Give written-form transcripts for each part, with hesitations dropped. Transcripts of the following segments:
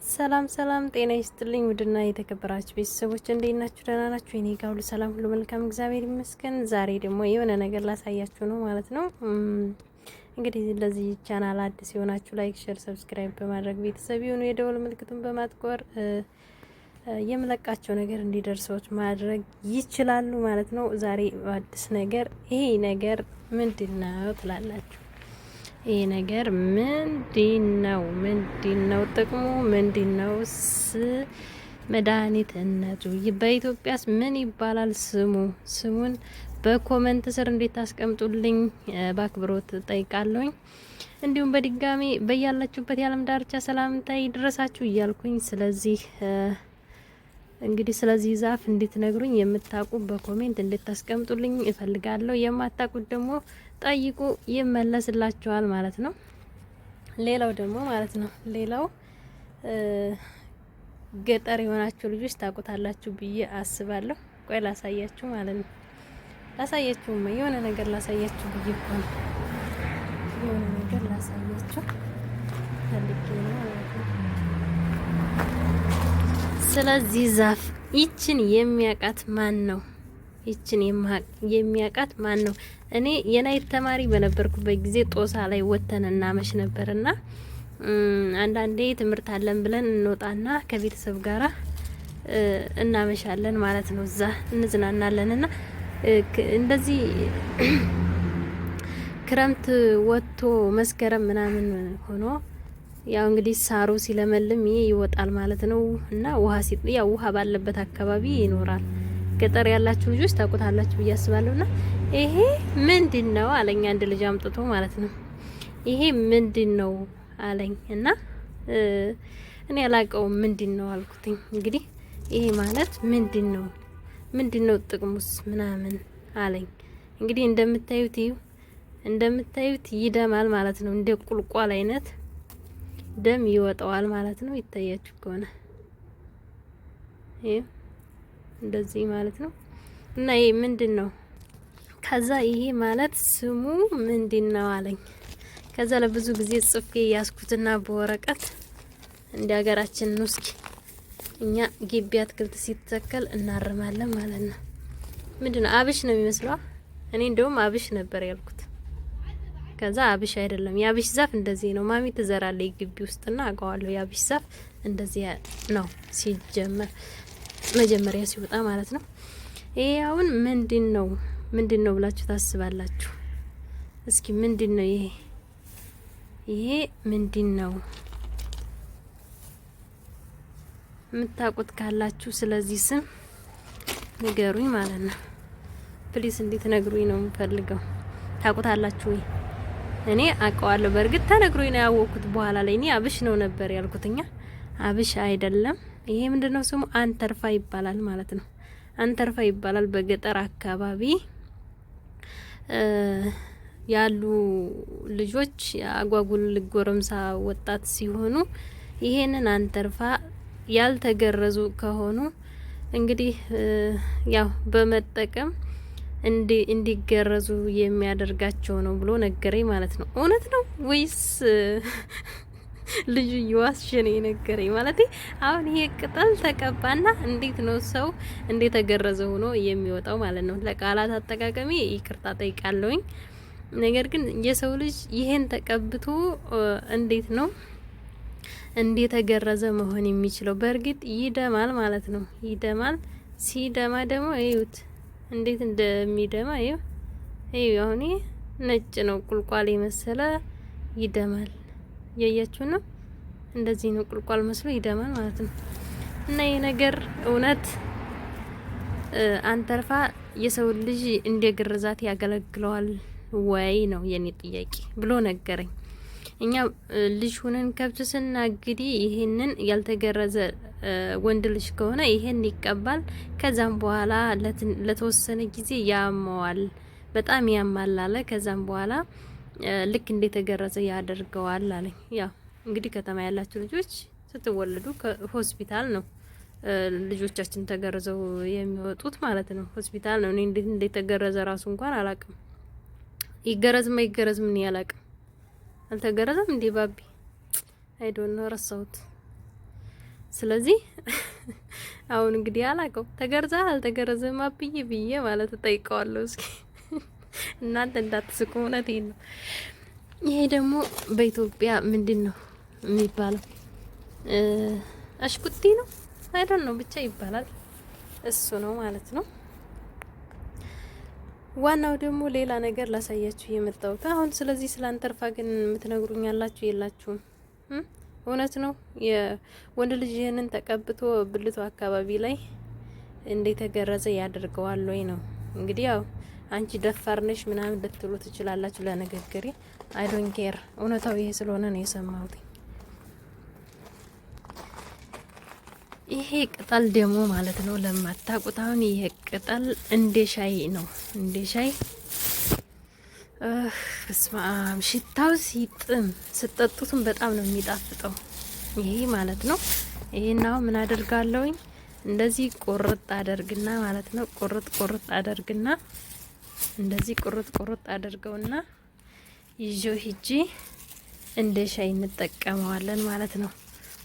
ሰላም ሰላም፣ ጤና ይስጥልኝ ውድና የተከበራችሁ ቤተሰቦች እንዴት ናችሁ? ደህና ናችሁ? እኔ ጋር ሁሉ ሰላም፣ ሁሉ መልካም፣ እግዚአብሔር ይመስገን። ዛሬ ደግሞ የሆነ ነገር ላሳያችሁ ነው ማለት ነው። እንግዲህ ለዚህ ቻናል አዲስ የሆናችሁ ላይክ፣ ሼር፣ ሰብስክራይብ በማድረግ ቤተሰብ ይሁኑ። የደወል ምልክቱን በማጥቆር የምለቃቸው ነገር እንዲደርሰዎች ማድረግ ይችላሉ ማለት ነው። ዛሬ አዲስ ነገር፣ ይሄ ነገር ምንድነው ትላላችሁ? ይሄ ነገር ምንድነው? ምንድነው ጥቅሙ? ምንድነውስ መድኃኒትነቱ? በኢትዮጵያስ ምን ይባላል ስሙ? ስሙን በኮመንት ስር እንዴት ታስቀምጡልኝ በአክብሮት ጠይቃለሁኝ። እንዲሁም በድጋሚ በያላችሁበት የዓለም ዳርቻ ሰላምታ ይድረሳችሁ እያልኩኝ እንግዲህ ስለዚህ ዛፍ እንድትነግሩኝ የምታውቁ በኮሜንት እንድታስቀምጡልኝ እፈልጋለሁ። የማታውቁት ደግሞ ጠይቁ፣ ይመለስላችኋል ማለት ነው። ሌላው ደግሞ ማለት ነው ገጠር የሆናችሁ ልጆች ታውቁታላችሁ ብዬ አስባለሁ። ቆይ ላሳያችሁ ማለት ነው። ላሳያችሁማ የሆነ ነገር ላሳያችሁ ብዬ እኮ ነው። የሆነ ነገር ላሳያችሁ ፈልጌ ነው ማለት ነው። ስለዚህ ዛፍ ይችን የሚያውቃት ማን ነው? ይችን የሚያውቃት ማን ነው? እኔ የናይት ተማሪ በነበርኩበት ጊዜ ጦሳ ላይ ወተን እናመሽ ነበርና አንዳንዴ ትምህርት አለን ብለን እንወጣና ከቤተሰብ ጋራ እናመሻለን ማለት ነው። እዛ እንዝናናለንና እንደዚህ ክረምት ወጥቶ መስከረም ምናምን ሆኖ ያው እንግዲህ ሳሩ ሲለመልም ይሄ ይወጣል ማለት ነው። እና ውሃ ባለበት አካባቢ ይኖራል። ገጠር ያላችሁ ልጆች ታውቁታላችሁ ብዬ አስባለሁና ይሄ ምንድነው አለኝ አንድ ልጅ አምጥቶ ማለት ነው። ይሄ ምንድነው አለኝ እና እኔ አላውቀውም ምንድነው አልኩትኝ። እንግዲህ ይሄ ማለት ምንድነው ጥቅሙስ ምናምን አለኝ። እንግዲህ እንደምታዩት ይደማል ማለት ነው። እንደ ቁልቋል አይነት ደም ይወጣዋል ማለት ነው። ይታያችሁ ከሆነ ይሄ እንደዚህ ማለት ነው። እና ይሄ ምንድነው? ከዛ ይሄ ማለት ስሙ ምንድነው አለኝ። ከዛ ለብዙ ጊዜ ጽፌ ያስኩትና በወረቀት እንደ ሀገራችን ነው። እስኪ እኛ ግቢ አትክልት ሲተከል እናርማለን ማለት ነው። ምንድነው? አብሽ ነው የሚመስለው። እኔ እንደውም አብሽ ነበር ያልኩት። ከዛ አብሽ አይደለም። የአብሽ ዛፍ እንደዚህ ነው። ማሚ ትዘራለች ግቢ ውስጥና አውቀዋለሁ። የአብሽ ዛፍ እንደዚህ ነው ሲጀመር መጀመሪያ ሲወጣ ማለት ነው። ይሄ አሁን ምንድነው ብላችሁ ታስባላችሁ? እስኪ ምንድነው ይሄ ምንድነው? የምታውቁት ካላችሁ ስለዚህ ስም ንገሩኝ ማለት ነው። ፕሊስ እንዴት ነግሩኝ ነው የምፈልገው። ታውቁታላችሁ ወይ? እኔ አውቀዋለሁ። በእርግጥ ተነግሮኝ ነው ያወቅኩት። በኋላ ላይ እኔ አብሽ ነው ነበር ያልኩትኛ። አብሽ አይደለም። ይሄ ምንድነው ስሙ? አንተርፋ ይባላል ማለት ነው። አንተርፋ ይባላል። በገጠር አካባቢ ያሉ ልጆች አጓጉል ጎረምሳ ወጣት ሲሆኑ ይሄንን አንተርፋ ያልተገረዙ ከሆኑ እንግዲህ ያው በመጠቀም እንዲገረዙ የሚያደርጋቸው ነው ብሎ ነገረኝ ማለት ነው። እውነት ነው ወይስ ልጁ ይዋሽኔ ነገረኝ ማለት? አሁን ይሄ ቅጠል ተቀባና እንዴት ነው ሰው እንደተገረዘ ሆኖ የሚወጣው ማለት ነው። ለቃላት አጠቃቀሚ ይቅርታ ጠይቃለሁኝ። ነገር ግን የሰው ልጅ ይሄን ተቀብቶ እንዴት ነው እንደተገረዘ መሆን የሚችለው? በእርግጥ ይደማል ማለት ነው። ይደማል። ሲደማ ደግሞ እዩት እንዴት እንደሚደማ እዩ። አሁን ነጭ ነው ቁልቋል የመሰለ ይደማል። ያያችሁ ነው። እንደዚህ ነው ቁልቋል መስሎ ይደማል ማለት ነው። እና ይሄ ነገር እውነት አንተርፋ የሰው ልጅ እንደ ግርዛት ያገለግለዋል ወይ ነው የኔ ጥያቄ ብሎ ነገረኝ። እኛ ልጅ ሆነን ከብት ስናግዲ ይሄንን ያልተገረዘ ወንድ ልጅ ከሆነ ይሄን ይቀባል። ከዛም በኋላ ለተወሰነ ጊዜ ያመዋል፣ በጣም ያማል አለ። ከዛም በኋላ ልክ እንደተገረዘ ያደርገዋል አለኝ። ያው እንግዲህ ከተማ ያላችሁ ልጆች ስትወለዱ ከሆስፒታል ነው ልጆቻችን ተገርዘው የሚወጡት ማለት ነው። ሆስፒታል ነው። እኔ እንዴት እንደተገረዘ ራሱ እንኳን አላቅም። ይገረዝም አይገረዝም እኔ አላቅም። አልተገረዘም እንዴ ባቢ? አይ ዶንት ኖ ረሳሁት። ስለዚህ አሁን እንግዲህ አላቀው ተገርዘሃል አልተገረዘም ብዬ ማለት ጠይቀዋለሁ። እስኪ እናንተ እንዳትስቁ፣ እውነቴን ነው። ይሄ ደግሞ በኢትዮጵያ ምንድን ነው የሚባለው? አሽኩቲ ነው አይደል? ነው ብቻ ይባላል። እሱ ነው ማለት ነው። ዋናው ደግሞ ሌላ ነገር ላሳያችሁ የመጣሁት አሁን። ስለዚህ ስለ አንተርፋ ግን የምትነግሩኝ ያላችሁ የላችሁም? እውነት ነው የወንድ ልጅ ይህንን ተቀብቶ ብልቱ አካባቢ ላይ እንደተገረዘ ያደርገዋል ወይ ነው እንግዲህ። ያው አንቺ ደፋር ነሽ ምናምን ልትሉ ትችላላችሁ ለንግግሬ። አይ ዶንት ኬር። እውነታው ይሄ ስለሆነ ነው የሰማሁት። ይሄ ቅጠል ደግሞ ማለት ነው ለማታውቁት፣ አሁን ይሄ ቅጠል እንደ ሻይ ነው፣ እንደ ሻይ በስማም ሽታው ሲጥም ስጠጡትም በጣም ነው የሚጣፍጠው። ይሄ ማለት ነው። ይሄን አሁን ምን አደርጋለሁኝ? እንደዚህ ቁርጥ አደርግና ማለት ነው ቁርጥ አደርግና እንደዚህ ቁርጥ አደርገውና ይዤው ሂጂ እንደ ሻይ እንጠቀመዋለን ማለት ነው።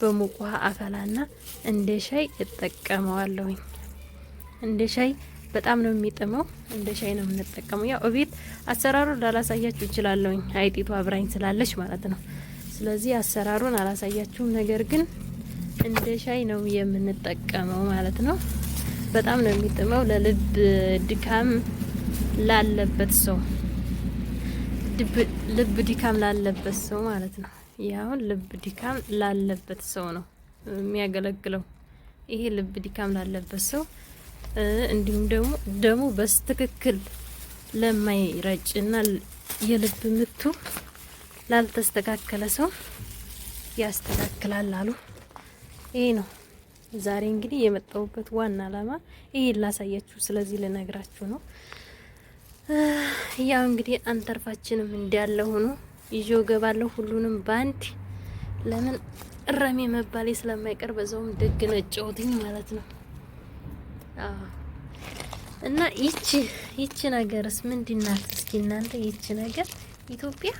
በሙቅ ውሃ አፈላና እንደ ሻይ እጠቀመዋለሁኝ። እንደ ሻይ በጣም ነው የሚጥመው። እንደ ሻይ ነው የምንጠቀመው። ያው እቤት አሰራሩን ላላሳያችሁ እችላለሁኝ፣ አይጢቱ አብራኝ ስላለች ማለት ነው። ስለዚህ አሰራሩን አላሳያችሁም። ነገር ግን እንደ ሻይ ነው የምንጠቀመው ማለት ነው። በጣም ነው የሚጥመው። ለልብ ድካም ላለበት ሰው፣ ልብ ድካም ላለበት ሰው ማለት ነው። ያውን ልብ ድካም ላለበት ሰው ነው የሚያገለግለው። ይሄ ልብ ድካም ላለበት ሰው እንዲሁም ደግሞ በስትክክል ለማይረጭና የልብ ምቱ ላልተስተካከለ ሰው ያስተካክላል አሉ። ይሄ ነው ዛሬ እንግዲህ የመጣሁበት ዋና አላማ ይሄን ላሳያችሁ፣ ስለዚህ ልነግራችሁ ነው። ያው እንግዲህ አንተርፋችንም እንዳለ ሆኖ ይዤው ገባለሁ ሁሉንም ባንድ። ለምን እረሜ መባሌ ስለማይቀር በዛውም ደግ ነጨውትኝ ማለት ነው። እና ይቺ ነገርስ ምንድናት? እስኪ እናንተ ይቺ ነገር ኢትዮጵያ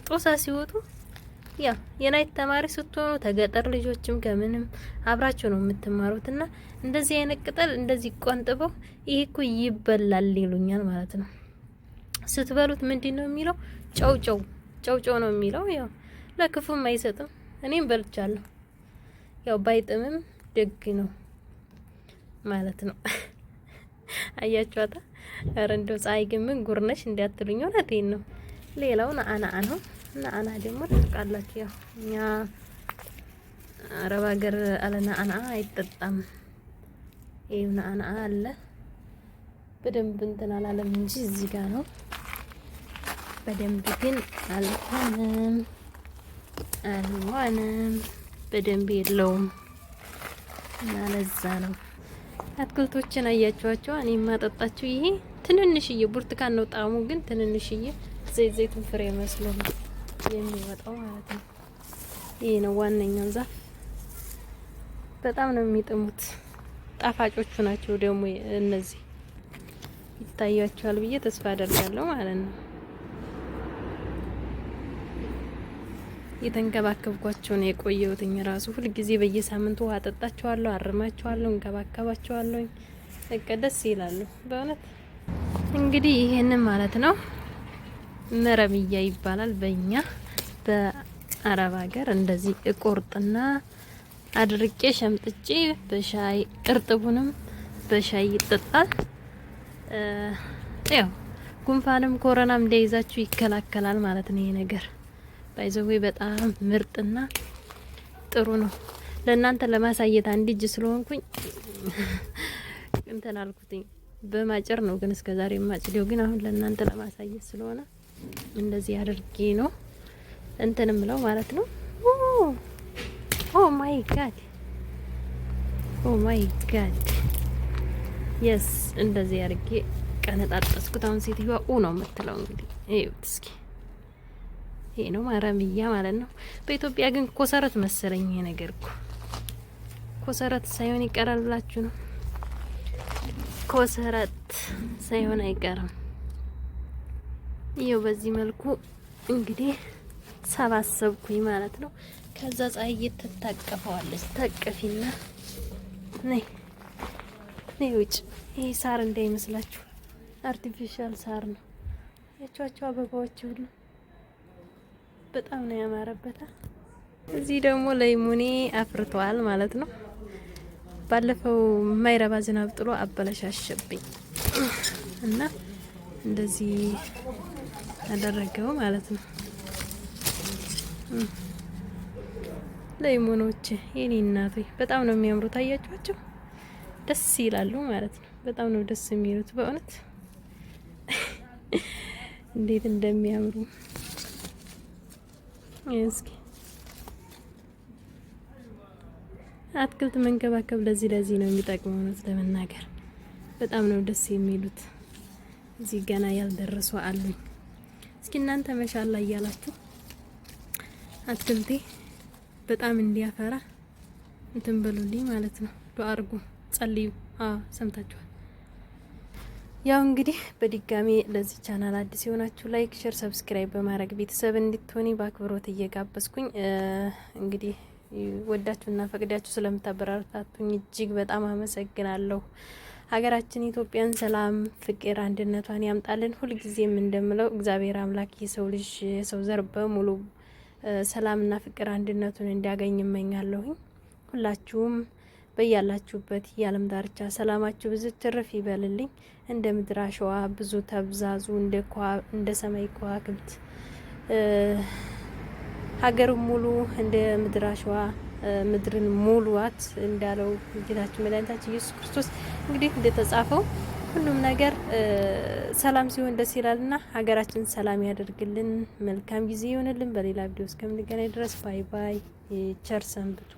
ጦሳ ሲወጡ ያ የናይት ተማሪ ስትሆኑ ተገጠር ልጆችም ከምንም አብራችሁ ነው የምትማሩትና እንደዚህ አይነት ቅጠል እንደዚህ ቆንጥበው ይሄ እኮ ይበላል ይሉኛል ማለት ነው። ስትበሉት ምንድነው የሚለው? ጨው ነው የሚለው። ያው ለክፉም አይሰጥም። እኔም በልቻለሁ። ያው ባይጥምም ደግ ነው ማለት ነው። አያችኋታ? ኧረ እንደው ፀሐይ ግን ምን ጉርነሽ እንዲያትሉኝ እውነቴን ነው። ሌላው ነአና ነው። ነአና ደግሞ ታውቃላችሁ፣ ያው እኛ አረብ ሀገር አለ ነአና አይጠጣም። ይሄው ነአና አለ በደንብ እንትን አላለም እንጂ እዚህ ጋር ነው። በደንብ ግን አልሆነም በደንብ የለውም እና ለዛ ነው። አትክልቶችን አያችኋቸው። እኔ የማጠጣችሁ ይሄ ትንንሽዬ ብርቱካን ነው ጣዕሙ፣ ግን ትንንሽዬ ዘይቱን ፍሬ መስሎ ነው የሚወጣው ማለት ነው። ይሄ ነው ዋነኛው ዛፍ። በጣም ነው የሚጥሙት። ጣፋጮቹ ናቸው ደግሞ እነዚህ። ይታያቸዋል ብዬ ተስፋ አደርጋለሁ ማለት ነው። የተንከባከብኳቸው ነው የቆየሁትኝ። ራሱ ሁሉ ጊዜ በየሳምንቱ ውሃ አጠጣቸዋለሁ፣ አርማቸዋለሁ፣ እንከባከባቸዋለሁ። በቃ ደስ ይላሉ በእውነት። እንግዲህ ይሄንን ማለት ነው መረብያ ይባላል በእኛ በአረብ ሀገር። እንደዚህ እቆርጥና አድርቄ ሸምጥጬ በሻይ እርጥቡንም በሻይ ይጠጣል። ያው ጉንፋንም ኮሮናም እንዳይዛችሁ ይከላከላል ማለት ነው ይሄ ነገር። ባይዘዌ በጣም ምርጥና ጥሩ ነው። ለእናንተ ለማሳየት አንድ እጅ ስለሆንኩኝ እንትን አልኩትኝ። በማጨር ነው ግን እስከዛሬ ማጭደው፣ ግን አሁን ለእናንተ ለማሳየት ስለሆነ እንደዚህ አድርጌ ነው እንትን ምለው ማለት ነው። ኦ ማይ ጋድ የስ እንደዚህ አድርጌ ቀነጣጠስኩት። አሁን ሴትዮዋ ነው የምትለው እንግዲህ እዩት እስኪ። ይሄ ነው ማረምያ ማለት ነው። በኢትዮጵያ ግን ኮሰረት መሰለኝ ይሄ ነገር እኮ ኮሰረት ሳይሆን ይቀራል ብላችሁ ነው። ኮሰረት ሳይሆን አይቀርም። ይሄው በዚህ መልኩ እንግዲህ ሰባሰብኩኝ ማለት ነው። ከዛ ፀሐይ ትታቀፈዋለች። ታቀፊና ነይ ነይ ውጭ። ይሄ ሳር እንዳይመስላችሁ አርቲፊሻል ሳር ነው። ያቻቸው አበባዎች ሁሉ በጣም ነው ያማረበት። እዚህ ደግሞ ለይሙኔ አፍርተዋል ማለት ነው። ባለፈው የማይረባ ዝናብ ጥሎ አበለሻሸብኝ እና እንደዚህ አደረገው ማለት ነው። ለይሙኖች የኔ እናቶች በጣም ነው የሚያምሩት። አያችኋቸው? ደስ ይላሉ ማለት ነው። በጣም ነው ደስ የሚሉት በእውነት እንዴት እንደሚያምሩ እስኪ። አትክልት መንከባከብ ለዚህ ነው የሚጠቅመው። እውነት ለመናገር በጣም ነው ደስ የሚሉት። እዚህ ገና ያልደረሱ አሉኝ። እስኪ እናንተ መሻላ እያላችሁ አትክልቴ በጣም እንዲያፈራ እንትን በሉልኝ ማለት ነው። ዱአ አድርጉ፣ ጸልዩ። ሰምታችኋል። ያው እንግዲህ በድጋሚ ለዚህ ቻናል አዲስ የሆናችሁ ላይክ፣ ሼር፣ ሰብስክራይብ በማድረግ ቤተሰብ እንድትሆኒ በአክብሮት እየጋበዝኩኝ እንግዲህ ወዳችሁና ፈቅዳችሁ ስለምታበረታቱኝ እጅግ በጣም አመሰግናለሁ። ሀገራችን ኢትዮጵያን ሰላም፣ ፍቅር፣ አንድነቷን ያምጣልን። ሁልጊዜም እንደምለው እግዚአብሔር አምላክ የሰው ዘር በሙሉ ሰላምና ፍቅር አንድነቱን እንዲያገኝ እመኛለሁኝ። ሁላችሁም በያላችሁበት የዓለም ዳርቻ ሰላማችሁ ብዙ ትርፍ ይበልልኝ። እንደ ምድር አሸዋ ብዙ ተብዛዙ፣ እንደ ሰማይ ከዋክብት ሀገር ሙሉ እንደ ምድር አሸዋ ምድርን ሙሉዋት እንዳለው ጌታችን መድኃኒታችን ኢየሱስ ክርስቶስ እንግዲህ እንደተጻፈው ሁሉም ነገር ሰላም ሲሆን ደስ ይላልና ሀገራችን ሰላም ያደርግልን። መልካም ጊዜ ይሆንልን። በሌላ ቪዲዮ እስከምንገናኝ ድረስ ባይ ባይ። ቸር ሰንብቱ።